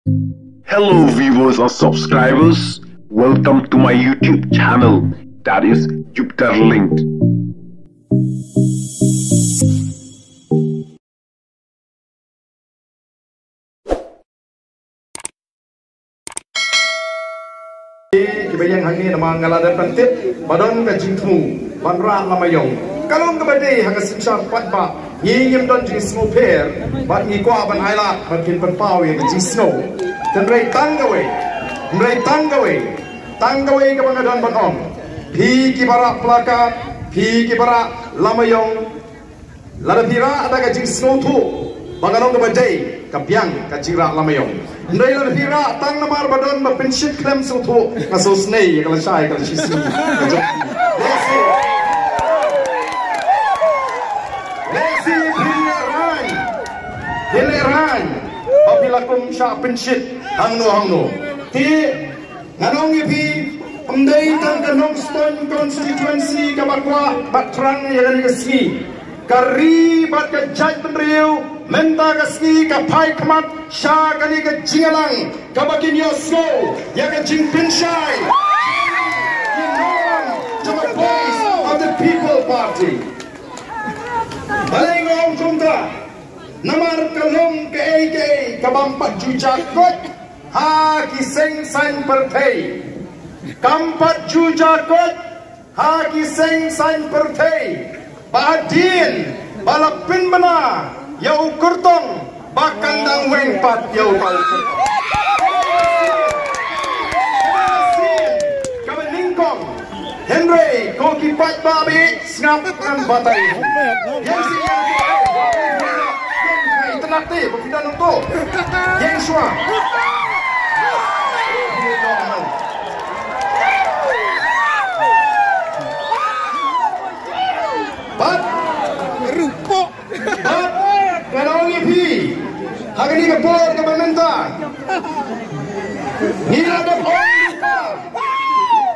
Hello viewers or subscribers, welcome to my YouTube channel, that is Jupiter Linked. Kebayang hangin nama ngaladan pentit badan ka jingtmu banra lamayong kalong kabade hang simsar patba ngiyem don jing snow pair bat ngi kwa ban aila bat pin pan pau ye jing snow ten rei tangawe ka bangadan ban om phi ki bara plaka phi ki bara lamayong lada pira ada ka jing snow tu banganong kabade kapiang ka jira lamayong ndai la hira tang namar badon ba pension claim so tho ngaso snei kala shai kala shisi lesi hileran apabila kum sha pension hangno ti nganong ipi ndai tang kanong stone constituency ka bakwa batrang ya ni ski kari bat ka jaj penriu menta ka ski ka pai khamat sha kani ka jingalang ka bakin yo so ya ka jing pinshai you know to the voice of the people party balengong jumta namar kalong ke eke ka bampat juja kot ha ki seng san perthei kampat juja kot ha ki seng san perthei badin balapin bana yau kurtong bakandang wengpat yau tal kabeningkong Henry koki pat babi ngap kan batai yang siang tenate berpindah untuk yang sua bat rupok bat kalau ngipi hari ni kepor ke pemerintah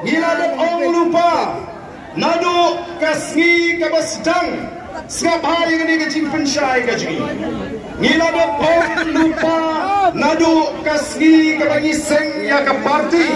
ngila ong lupa nadu kasngi ke basdang sengap hari ni ke jing pensyai ke jing ngila ong lupa nadu kasngi ke bagi seng ya ke parti